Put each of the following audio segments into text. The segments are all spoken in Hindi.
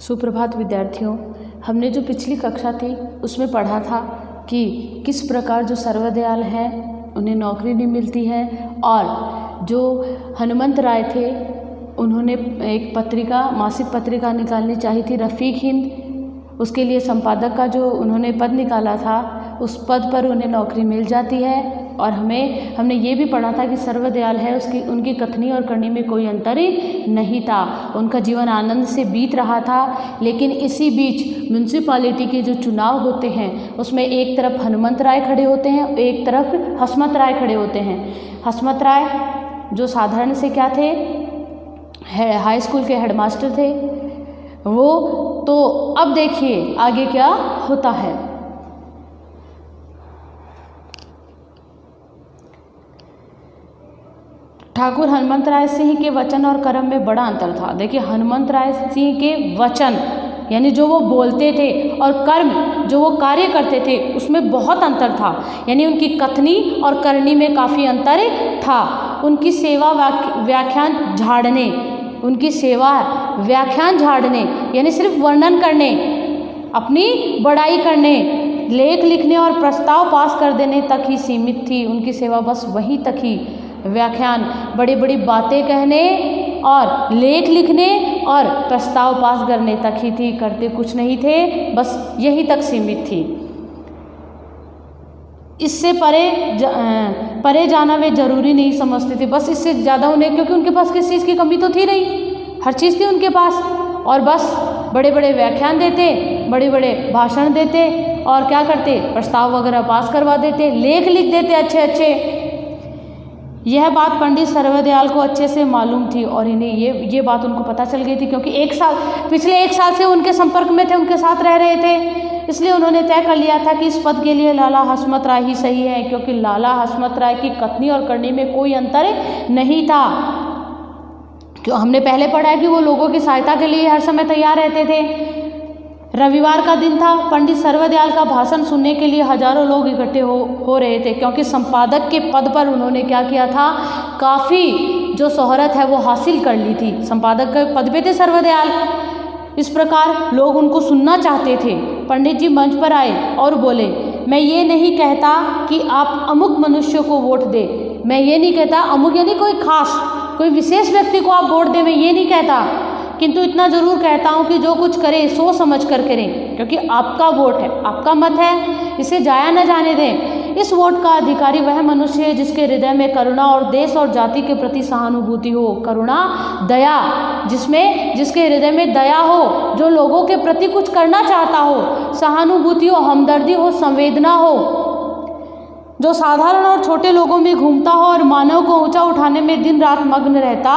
सुप्रभात विद्यार्थियों। हमने जो पिछली कक्षा थी उसमें पढ़ा था कि किस प्रकार जो सर्वदयाल हैं उन्हें नौकरी नहीं मिलती है, और जो हनुमंत राय थे उन्होंने एक पत्रिका, मासिक पत्रिका निकालनी चाहिए थी, रफ़ीक हिंद। उसके लिए संपादक का जो उन्होंने पद निकाला था उस पद पर उन्हें नौकरी मिल जाती है। और हमने ये भी पढ़ा था कि सर्वदयाल है उनकी कथनी और करनी में कोई अंतर ही नहीं था। उनका जीवन आनंद से बीत रहा था। लेकिन इसी बीच म्यूनसिपालिटी के जो चुनाव होते हैं उसमें एक तरफ हनुमंत राय खड़े होते हैं, एक तरफ हसमत राय खड़े होते हैं। हसमत राय जो साधारण से क्या थे, हाई स्कूल के हेडमास्टर थे वो। तो अब देखिए आगे क्या होता है। ठाकुर हनुमंत राय सिंह के वचन और कर्म में बड़ा अंतर था। देखिए, हनुमंत राय सिंह के वचन यानी जो वो बोलते थे और कर्म जो वो कार्य करते थे उसमें बहुत अंतर था। यानी उनकी कथनी और करनी में काफ़ी अंतर था। उनकी सेवा व्याख्यान झाड़ने यानी सिर्फ वर्णन करने, अपनी बड़ाई करने, लेख लिखने और प्रस्ताव पास कर देने तक ही सीमित थी। उनकी सेवा बस वहीं तक ही, व्याख्यान, बड़ी बड़ी बातें कहने और लेख लिखने और प्रस्ताव पास करने तक ही थी, करते कुछ नहीं थे, बस यहीं तक सीमित थी। इससे परे जाना वे ज़रूरी नहीं समझते थे। बस इससे ज़्यादा उन्हें, क्योंकि उनके पास किसी चीज़ की कमी तो थी नहीं, हर चीज़ थी उनके पास। और बस बड़े बड़े व्याख्यान देते, बड़े बड़े भाषण देते और क्या करते, प्रस्ताव वगैरह पास करवा देते, लेख लिख देते अच्छे अच्छे। यह बात पंडित सर्वदयाल को अच्छे से मालूम थी और इन्हें ये बात उनको पता चल गई थी, क्योंकि पिछले एक साल से उनके संपर्क में थे, उनके साथ रह रहे थे। इसलिए उन्होंने तय कर लिया था कि इस पद के लिए लाला हसमत राय ही सही है, क्योंकि लाला हसमत राय की कथनी और करनी में कोई अंतर नहीं था। क्यों, हमने पहले पढ़ा है कि वो लोगों की सहायता के लिए हर समय तैयार रहते थे। रविवार का दिन था। पंडित सर्वदयाल का भाषण सुनने के लिए हजारों लोग इकट्ठे हो रहे थे, क्योंकि संपादक के पद पर उन्होंने क्या किया था, काफ़ी जो शोहरत है वो हासिल कर ली थी। संपादक के पद पे थे सर्वदयाल। इस प्रकार लोग उनको सुनना चाहते थे। पंडित जी मंच पर आए और बोले, मैं ये नहीं कहता कि आप अमुक मनुष्य को वोट दें, मैं ये नहीं कहता, अमुक यानी कोई खास, कोई विशेष व्यक्ति को आप वोट दें, मैं ये नहीं कहता, किंतु इतना ज़रूर कहता हूँ कि जो कुछ करें सोच समझ कर करें, क्योंकि आपका वोट है, आपका मत है, इसे जाया न जाने दें। इस वोट का अधिकारी वह मनुष्य है जिसके हृदय में करुणा और देश और जाति के प्रति सहानुभूति हो। करुणा, दया, जिसके हृदय में दया हो, जो लोगों के प्रति कुछ करना चाहता हो, सहानुभूति हो, हमदर्दी हो, संवेदना हो, जो साधारण और छोटे लोगों में घूमता हो और मानव को ऊंचा उठाने में दिन रात मग्न रहता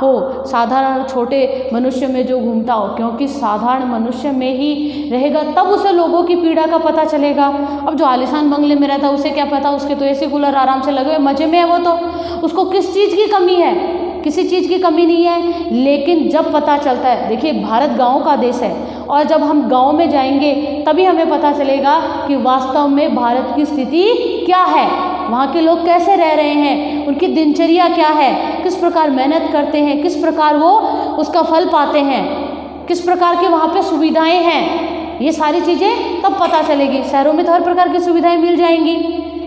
हो। साधारण और छोटे मनुष्य में जो घूमता हो, क्योंकि साधारण मनुष्य में ही रहेगा तब उसे लोगों की पीड़ा का पता चलेगा। अब जो आलिशान बंगले में रहता है उसे क्या पता, उसके तो एसी कूलर आराम से लगे हुए मजे में है, वो तो उसको किस चीज़ की कमी है, किसी चीज़ की कमी नहीं है। लेकिन जब पता चलता है, देखिए भारत गाँव का देश है, और जब हम गांव में जाएंगे तभी हमें पता चलेगा कि वास्तव में भारत की स्थिति क्या है, वहाँ के लोग कैसे रह रहे हैं, उनकी दिनचर्या क्या है, किस प्रकार मेहनत करते हैं, किस प्रकार वो उसका फल पाते हैं, किस प्रकार की वहाँ पे सुविधाएं हैं। ये सारी चीज़ें तब पता चलेगी। शहरों में तो हर प्रकार की सुविधाएं मिल जाएंगी,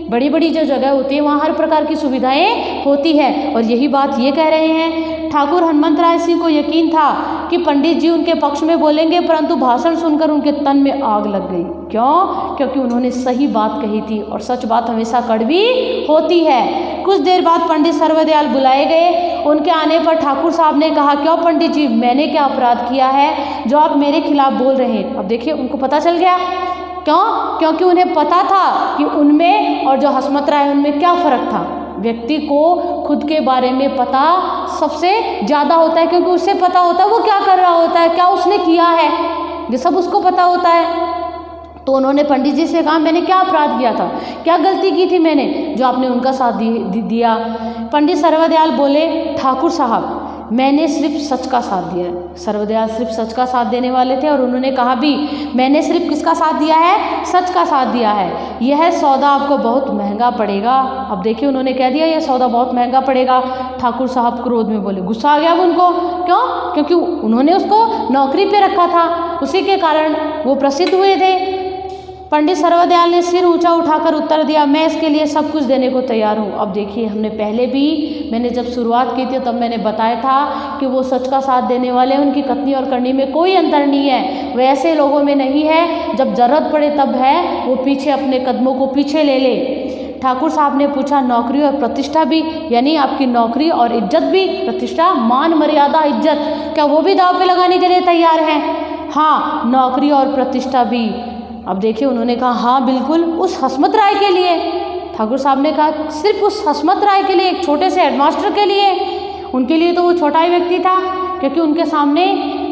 बड़ी बड़ी जो जगह होती है वहाँ हर प्रकार की सुविधाएं होती है। और यही बात ये कह रहे हैं। ठाकुर हनुमंत राय सिंह को यकीन था कि पंडित जी उनके पक्ष में बोलेंगे, परंतु भाषण सुनकर उनके तन में आग लग गई। क्यों? क्योंकि उन्होंने सही बात कही थी, और सच बात हमेशा कड़वी होती है। कुछ देर बाद पंडित सर्वदयाल बुलाए गए। उनके आने पर ठाकुर साहब ने कहा, क्यों पंडित जी, मैंने क्या अपराध किया है जो आप मेरे खिलाफ बोल रहे हैं? अब देखिए उनको पता चल गया। क्यों? क्योंकि उन्हें पता था कि उनमें और जो हसमत राय उनमें क्या फ़र्क था। व्यक्ति को खुद के बारे में पता सबसे ज़्यादा होता है, क्योंकि उससे पता होता है वो क्या कर रहा होता है, क्या उसने किया है, ये सब उसको पता होता है। तो उन्होंने पंडित जी से कहा, मैंने क्या अपराध किया था, क्या गलती की थी मैंने जो आपने उनका साथ दिया? पंडित सर्वदयाल बोले, ठाकुर साहब मैंने सिर्फ सच का साथ दिया है। सर्वदयाल सिर्फ सच का साथ देने वाले थे, और उन्होंने कहा भी, मैंने सिर्फ किसका साथ दिया है? सच का साथ दिया है। यह सौदा आपको बहुत महंगा पड़ेगा। अब देखिए उन्होंने कह दिया यह सौदा बहुत महंगा पड़ेगा। ठाकुर साहब क्रोध में बोले, गुस्सा आ गया अब उनको। क्यों? क्योंकि उन्होंने उसको नौकरी पे रखा था, उसी के कारण वो प्रसिद्ध हुए थे। पंडित सर्वदयाल ने सिर ऊंचा उठाकर उत्तर दिया, मैं इसके लिए सब कुछ देने को तैयार हूँ। अब देखिए, हमने पहले भी, मैंने जब शुरुआत की थी तब मैंने बताया था कि वो सच का साथ देने वाले हैं, उनकी कथनी और करनी में कोई अंतर नहीं है। वे ऐसे लोगों में नहीं है, जब ज़रूरत पड़े तब है वो पीछे अपने कदमों को पीछे ले ले। ठाकुर साहब ने पूछा, नौकरी और प्रतिष्ठा भी, यानी आपकी नौकरी और इज्जत भी, प्रतिष्ठा, मान मर्यादा, इज्जत, क्या वो भी दांव पे लगाने के लिए तैयार हैं? हाँ, नौकरी और प्रतिष्ठा भी। अब देखिए, उन्होंने कहा हाँ बिल्कुल, उस हसमत राय के लिए। ठाकुर साहब ने कहा सिर्फ उस हसमत राय के लिए, एक छोटे से हेडमास्टर के लिए? उनके लिए तो वो छोटा ही व्यक्ति था, क्योंकि उनके सामने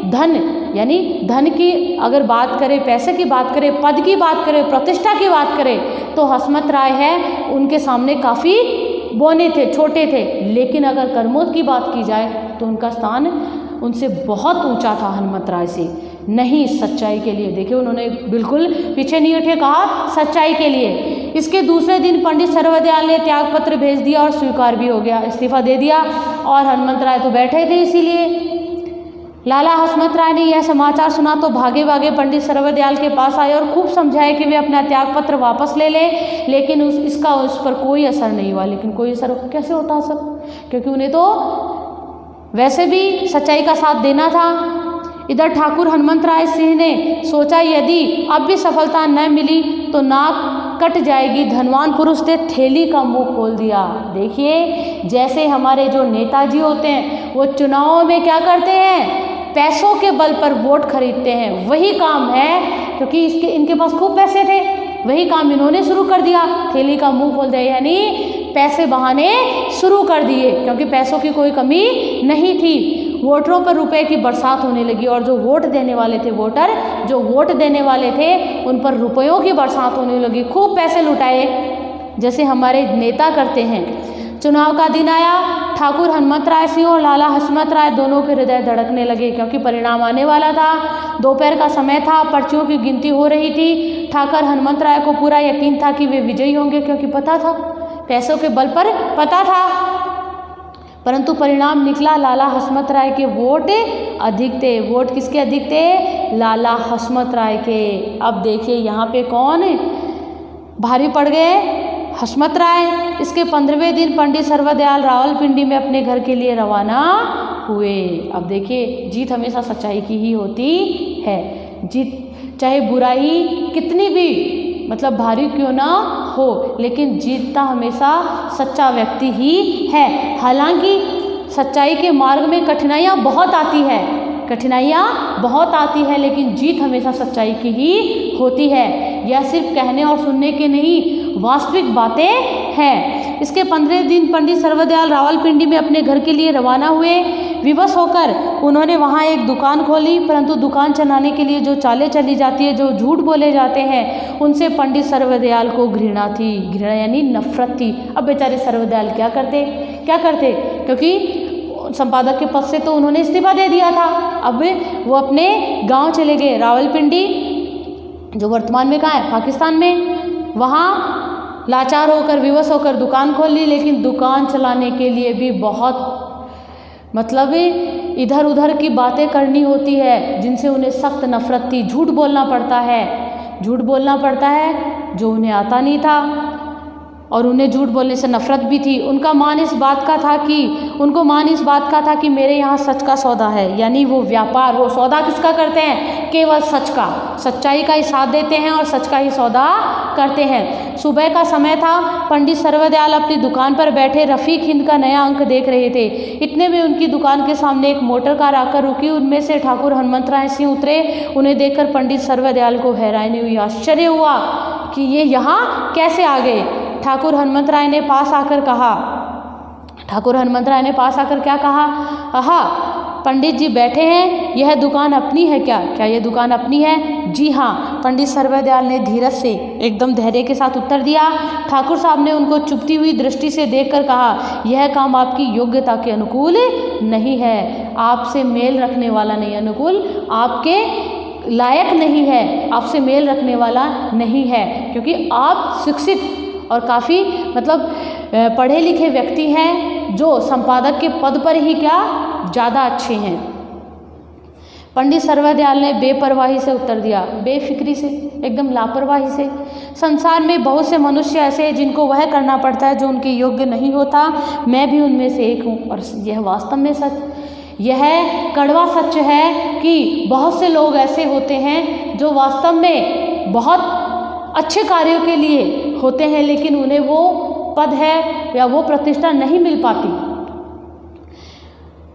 धन, यानी धन की अगर बात करें, पैसे की बात करें, पद की बात करें, प्रतिष्ठा की बात करें, तो हसमत राय है उनके सामने काफ़ी बौने थे, छोटे थे। लेकिन अगर कर्मों की बात की जाए तो उनका स्थान उनसे बहुत ऊंचा था, हनुमत राय से। नहीं, सच्चाई के लिए। देखिए, उन्होंने बिल्कुल पीछे नहीं उठे, कहा सच्चाई के लिए। इसके दूसरे दिन पंडित सर्वदयाल ने त्याग पत्र भेज दिया और स्वीकार भी हो गया, इस्तीफा दे दिया। और हनुमत राय तो बैठे थे, इसीलिए लाला हसमत राय ने यह समाचार सुना तो भागे भागे पंडित सर्वदयाल के पास आए और खूब समझाए कि वे अपना त्याग पत्र वापस ले लें। लेकिन इसका उस पर कोई असर नहीं हुआ। लेकिन कोई असर कैसे होता असर, क्योंकि उन्हें तो वैसे भी सच्चाई का साथ देना था। इधर ठाकुर हनुमत राय सिंह ने सोचा, यदि अब भी सफलता न मिली तो नाक कट जाएगी। धनवान पुरुष ने थैली का मुंह खोल दिया। देखिए, जैसे हमारे जो नेताजी होते हैं वो चुनावों में क्या करते हैं, पैसों के बल पर वोट खरीदते हैं। वही काम है, क्योंकि इनके पास खूब पैसे थे, वही काम इन्होंने शुरू कर दिया। थैली का मुंह खोल दिया, यानी पैसे बहाने शुरू कर दिए, क्योंकि पैसों की कोई कमी नहीं थी। वोटरों पर रुपए की बरसात होने लगी और जो वोट देने वाले थे, वोटर जो वोट देने वाले थे, उन पर रुपयों की बरसात होने लगी। खूब पैसे लुटाए, जैसे हमारे नेता करते हैं। चुनाव का दिन आया। ठाकुर हनुमत राय सिंह और लाला हसमत राय दोनों के हृदय धड़कने लगे, क्योंकि परिणाम आने वाला था। दोपहर का समय था, पर्चियों की गिनती हो रही थी। ठाकुर हनुमत राय को पूरा यकीन था कि वे विजयी होंगे, क्योंकि पता था, पैसों के बल पर पता था। परंतु परिणाम निकला, लाला हसमत राय के वोट अधिक थे। वोट किसके अधिक थे? लाला हसमत राय के। अब देखिए, यहाँ पे कौन भारी पड़ गए? हसमत राय। इसके 15वें दिन पंडित सर्वदयाल रावलपिंडी में अपने घर के लिए रवाना हुए। अब देखिए, जीत हमेशा सच्चाई की ही होती है। जीत चाहे बुराई कितनी भी मतलब भारी क्यों ना हो, लेकिन जीतता हमेशा सच्चा व्यक्ति ही है। हालांकि सच्चाई के मार्ग में कठिनाइयाँ बहुत आती है, लेकिन जीत हमेशा सच्चाई की ही होती है। यह सिर्फ कहने और सुनने के नहीं, वास्तविक बातें हैं। इसके 15 दिन पंडित सर्वदयाल रावलपिंडी में अपने घर के लिए रवाना हुए। विवश होकर उन्होंने वहाँ एक दुकान खोली, परंतु दुकान चलाने के लिए जो चालें चली जाती है, जो झूठ बोले जाते हैं, उनसे पंडित सर्वदयाल को घृणा थी। घृणा यानी नफरत थी। अब बेचारे सर्वदयाल क्या करते, क्योंकि संपादक के पद से तो उन्होंने इस्तीफा दे दिया था। अब वो अपने गांव चले गए, रावलपिंडी, जो वर्तमान में कहाँ है, पाकिस्तान में। वहाँ लाचार होकर, विवश होकर दुकान खोल ली। लेकिन दुकान चलाने के लिए भी बहुत मतलब इधर उधर की बातें करनी होती है, जिनसे उन्हें सख्त नफरत थी। झूठ बोलना पड़ता है जो उन्हें आता नहीं था, और उन्हें झूठ बोलने से नफरत भी थी। उनको मान इस बात का था कि मेरे यहाँ सच का सौदा है, यानी वो व्यापार, वो सौदा किसका करते हैं? केवल सच का, सच्चाई का ही साथ देते हैं और सच का ही सौदा करते हैं। सुबह का समय था। पंडित सर्वदयाल अपनी दुकान पर बैठे रफ़ीक हिंद का नया अंक देख रहे थे। इतने में उनकी दुकान के सामने एक मोटर कार आकर रुकी। उनमें से ठाकुर हनुमत राय सिंह उतरे। उन्हें देखकर पंडित सर्वदयाल को हैरानी हुई, आश्चर्य हुआ कि ये यहाँ कैसे आ गए। ठाकुर हनुमत राय ने पास आकर क्या कहा? आहा, पंडित जी बैठे हैं, यह दुकान अपनी है क्या? क्या यह दुकान अपनी है? जी हाँ, पंडित सर्वदयाल ने धीरज से, एकदम धैर्य के साथ उत्तर दिया। ठाकुर साहब ने उनको चुभती हुई दृष्टि से देखकर कहा, यह काम आपकी योग्यता के अनुकूल नहीं है, आपसे मेल रखने वाला नहीं, अनुकूल आपके लायक नहीं है, आपसे मेल रखने वाला नहीं है, क्योंकि आप शिक्षित और काफ़ी मतलब पढ़े लिखे व्यक्ति हैं, जो संपादक के पद पर ही क्या ज़्यादा अच्छे हैं। पंडित सर्वदयाल ने बेपरवाही से उत्तर दिया, बेफिक्री से, एकदम लापरवाही से। संसार में बहुत से मनुष्य ऐसे हैं जिनको वह करना पड़ता है जो उनके योग्य नहीं होता, मैं भी उनमें से एक हूँ। और यह वास्तव में सच, यह कड़वा सच है कि बहुत से लोग ऐसे होते हैं जो वास्तव में बहुत अच्छे कार्यों के लिए होते हैं, लेकिन उन्हें वो पद है या वो प्रतिष्ठा नहीं मिल पाती।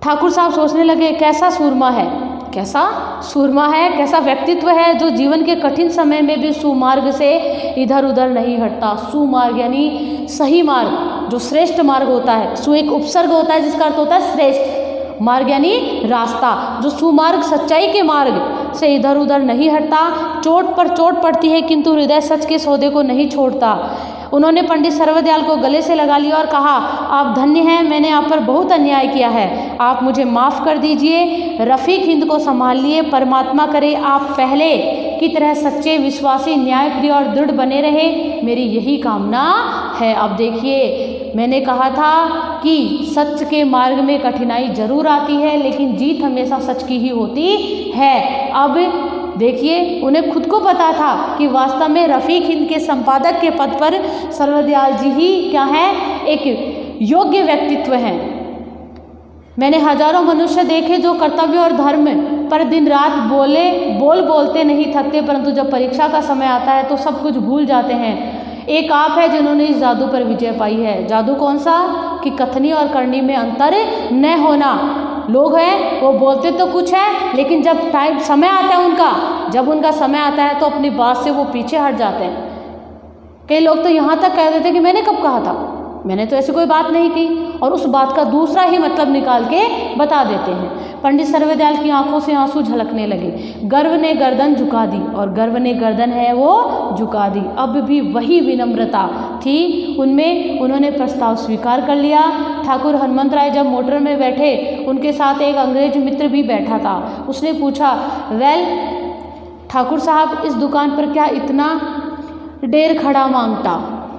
ठाकुर साहब सोचने लगे, कैसा सूरमा है, कैसा सूरमा है, कैसा व्यक्तित्व है जो जीवन के कठिन समय में भी सुमार्ग से इधर उधर नहीं हटता। सुमार्ग यानी सही मार्ग, जो श्रेष्ठ मार्ग होता है। सु एक उपसर्ग होता है जिसका अर्थ होता है श्रेष्ठ, मार्ग यानी रास्ता। जो सुमार्ग सच्चाई के मार्ग से इधर उधर नहीं हटता। चोट पर चोट पड़ती है किंतु हृदय सच के सौदे को नहीं छोड़ता। उन्होंने पंडित सर्वदयाल को गले से लगा लिया और कहा, आप धन्य हैं, मैंने आप पर बहुत अन्याय किया है, आप मुझे माफ़ कर दीजिए। रफ़ीक हिंद को संभालिए, परमात्मा करे आप पहले की तरह सच्चे, विश्वासी, न्यायप्रिय और दृढ़ बने रहे, मेरी यही कामना है। अब देखिए, मैंने कहा था कि सच के मार्ग में कठिनाई जरूर आती है, लेकिन जीत हमेशा सच की ही होती है। अब देखिए, उन्हें खुद को पता था कि वास्तव में रफ़ीक हिंद के संपादक के पद पर सर्वदयाल जी ही क्या है, एक योग्य व्यक्तित्व हैं। मैंने हजारों मनुष्य देखे जो कर्तव्य और धर्म पर दिन रात बोलते नहीं थकते, परंतु जब परीक्षा का समय आता है तो सब कुछ भूल जाते हैं। एक आप है जिन्होंने इस जादू पर विजय पाई है। जादू कौन सा? कि कथनी और करनी में अंतर न होना। लोग हैं वो बोलते तो कुछ है, लेकिन जब समय आता है जब उनका समय आता है तो अपनी बात से वो पीछे हट जाते हैं। कई लोग तो यहाँ तक कह देते कि मैंने कब कहा था, मैंने तो ऐसी कोई बात नहीं की, और उस बात का दूसरा ही मतलब निकाल के बता देते हैं। पंडित सर्वदयाल की आंखों से आंसू झलकने लगे। गर्व ने गर्दन झुका दी, और गर्व ने गर्दन है वो झुका दी। अब भी वही विनम्रता थी उनमें। उन्होंने प्रस्ताव स्वीकार कर लिया। ठाकुर हनुमंत राय जब मोटर में बैठे, उनके साथ एक अंग्रेज मित्र भी बैठा था। उसने पूछा, वेल ठाकुर साहब, इस दुकान पर क्या इतना देर खड़ा मांगता,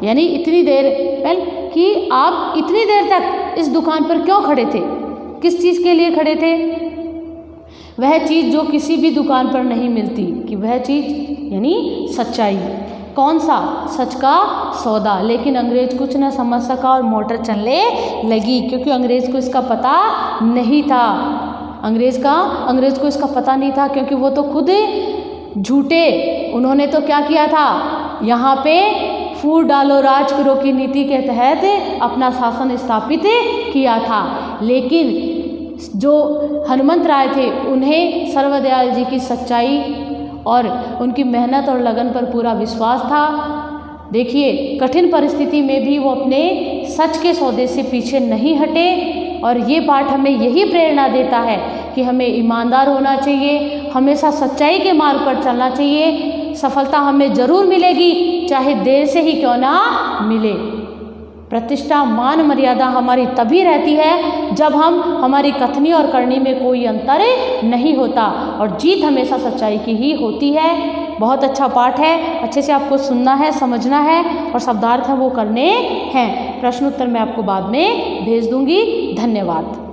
यानी इतनी देर, वेल कि आप इतनी देर तक इस दुकान पर क्यों खड़े थे, किस चीज़ के लिए खड़े थे? वह चीज़ जो किसी भी दुकान पर नहीं मिलती, कि वह चीज़ यानी सच्चाई। कौन सा? सच का सौदा। लेकिन अंग्रेज कुछ न समझ सका और मोटर चलने लगी, क्योंकि अंग्रेज को इसका पता नहीं था। अंग्रेज को इसका पता नहीं था, क्योंकि वो तो खुद झूठे। उन्होंने तो क्या किया था, यहाँ पे फूट डालो राज करो की नीति के तहत अपना शासन स्थापित किया था। लेकिन जो हनुमंत राय थे, उन्हें सर्वदयाल जी की सच्चाई और उनकी मेहनत और लगन पर पूरा विश्वास था। देखिए, कठिन परिस्थिति में भी वो अपने सच के सौदे से पीछे नहीं हटे। और ये पाठ हमें यही प्रेरणा देता है कि हमें ईमानदार होना चाहिए, हमेशा सच्चाई के मार्ग पर चलना चाहिए। सफलता हमें ज़रूर मिलेगी, चाहे देर से ही क्यों ना मिले। प्रतिष्ठा, मान, मर्यादा हमारी तभी रहती है जब हमारी कथनी और करनी में कोई अंतर नहीं होता, और जीत हमेशा सच्चाई की ही होती है। बहुत अच्छा पाठ है, अच्छे से आपको सुनना है, समझना है, और शब्दार्थ है वो करने हैं। प्रश्न उत्तर मैं आपको बाद में भेज दूंगी। धन्यवाद।